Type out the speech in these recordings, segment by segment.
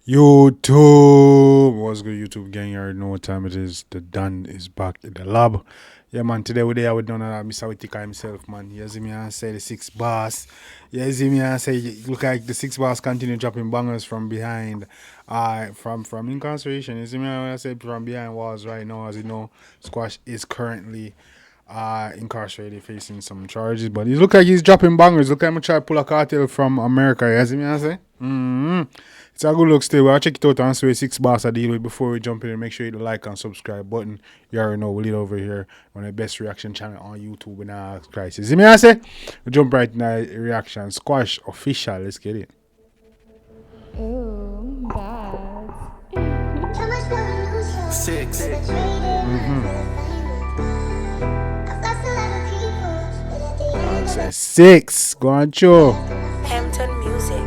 YouTube, what's good, YouTube gang? You already know what time it is. The Don is back in the lab. Yeah, man. Today we there with none of that Mr. Whitaker himself, man. You see me and say the six bars. You see me and say look like the six bars continue dropping bangers from behind, from incarceration. You see me when I say from behind walls right now, as you know, Squash is currently incarcerated, facing some charges, but he look like he's dropping bangers. Look like him try to pull a cartel from America. You see me I say? It's a good look still. We'll check it out and see six bars I deal with before we jump in and make sure you hit the like and subscribe button. You already know we'll lead over here on the best reaction channel on YouTube in our crisis. See me I say? We jump right in the reaction. Squash official. Let's get it. Ooh, bad. Six. I say six. Go on, Joe. Hampton Music.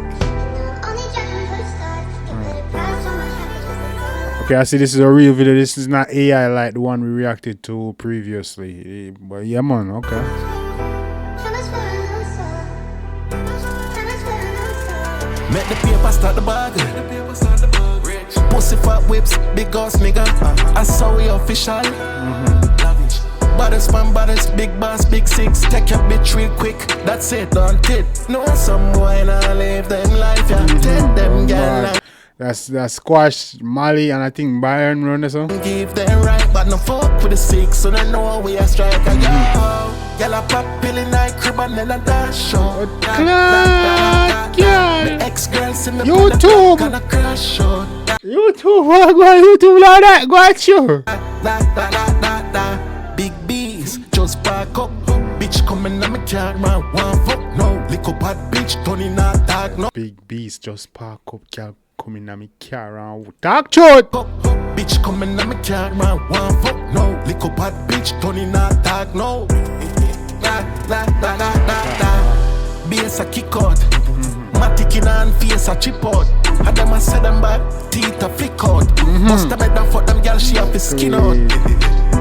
Okay, I see this is a real video. This is not AI like the one we reacted to previously. But yeah, man, okay. Make the paper start the bag. Pussy fat whips, big ass nigga. I saw we official. Baddest man, baddest, big boss, big six. Take your bitch real quick. That's it, don't it? No, some boy now live them life, yeah. Take them girl. That's Squash, Mali, and I think Byron run this one. Give them right, but no fuck with the six, so they know we are strike a yo. Girl, I pop pill in my crib and then I dash show. The ex-girl see me YouTube. on the crash show. YouTube, go on YouTube like that, go at you. Big B's, just back up. Bitch coming on my car, man, one fuck, no. Lick up hot bitch, turning not dark, no. Big B's just park up, girl, coming on me car and talk short. Bitch coming on my car, man, one fuck, no. Lick up hot bitch, turning not dark, no. Bass a kick out. Matic in and face a chip out. And them a say them bad, teeth a flick out. Must have made them fuck them girl, she have the skin out.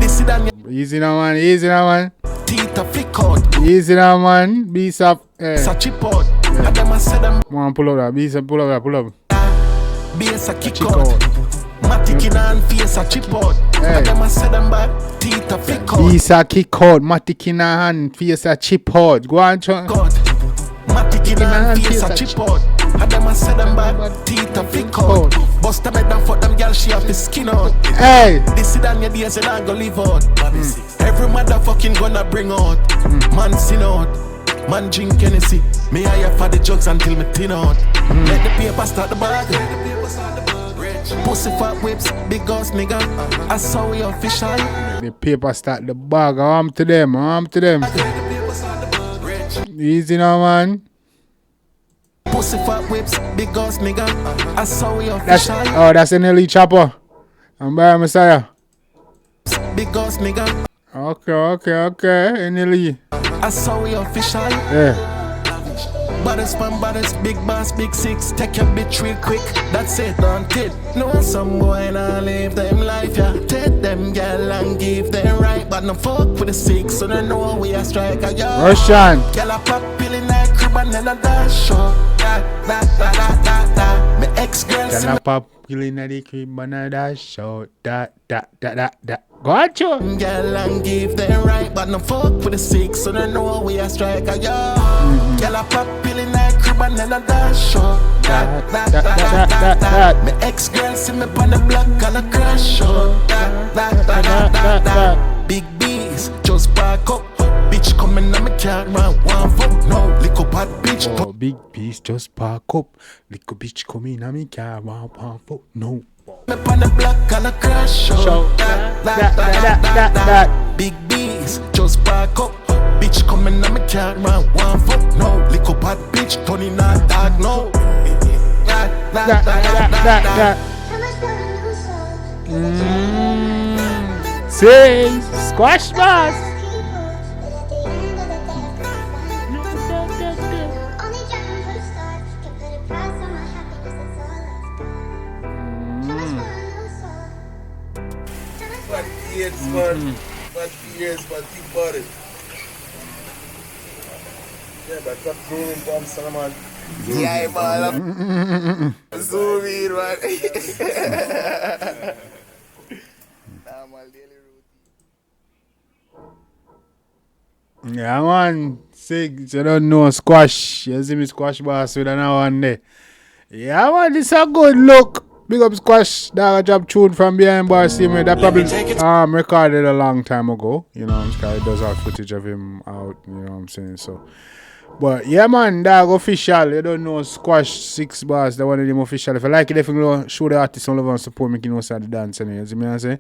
This is that Easy now, man, easy now, man. teeth a flick out. Easy now, man. Beast up. It's a chip out. And them a say them Man, pull up that. Beast up, pull up that, pull up. bass a kick out. Matic in and face a chip out. And them a say them bad, teeth a flick out. Beast a kick out. Matic in a hand. Face a chip out. Go on, chunk. Matic in and face a chip out. And them a say them bad, teeth a flick out. Bust them head and fuck them girl, she have the skin out. Hey. This is your days and I go live out. Every motherfucking gonna bring out. Man sin out. Man drink Hennessy. Me hire for the drugs until me thin out. Let the paper start the bag. Pussy fat whips, big ass nigga. I saw we official. The paper start the bag. Arm to them, arm to them. Easy now, man. Pussy fat whips, big ass nigga. I saw we That's official. that's an elite chopper. I'm by Messiah. Big ass nigga. Okay. In elite. I saw we official. Yeah. Baddest man, baddest, big boss, big six. Take your bitch real quick. That's it, don't it? No, some boy now live them life, yeah. Take them girl and give them right. But no fuck with the six, so they know we are strike a yo. Russian. Girl, I pop pill in that crib and then I dash show. My ex-girl see Can me I pop killing at the crib and I dash out. That. Go on, Joe. girl and give them right. But no fuck with the six, so they know we are strike a yo. Girl, I pop pill in that crib and then I dash show. That. My ex-girl see me on the block and I crash show. Big B's, just back up. Bitch coming on my car, man, one fuck, no. Lick up hot bitch, Oh, big piece just park up. Little bitch come in and me car one foot. No. me on the block and I crash show. That. Big B's, just back up. Bitch coming on my car, man, one fuck, no. Lick up hot bitch, turning not dark, no. That. Say, Squash boss. Years, man. But years, but big body. Yeah, but stop doing bombs, man. Yeah, man. Zoom in, man. Normal daily routine. Yeah, man. Six, you don't know squash. You see me squash boss with another one there. Yeah, man, this a good look. Big up squash. That job tune from behind bar. See me. That probably recorded a long time ago. You know, I'm saying. It does have footage of him out. You know what I'm saying? So, but yeah, man, dog official. You don't know squash 6 bars. The one of them official. If you like it, definitely show the artist all over and support. Make you know the dance. Anyway, you see me? I say.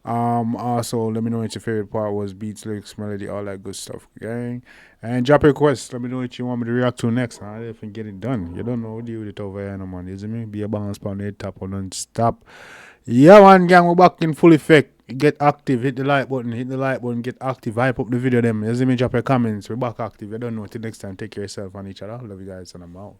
Also, let me know what your favorite part was. Beats, lyrics, melody, all that good stuff. Gang. And drop a request. Let me know what you want me to react to next. I if get it done. You don't know what do with it over here, no man. You see me? Be a balance pound head tap or non-stop. Yeah, man, gang, we're back in full effect. Get active, hit the like button, get active, hype up the video them. You see me? Drop your comments. We're back active. You don't know. Till next time, take care of yourself and each other. Love you guys, and I'm out.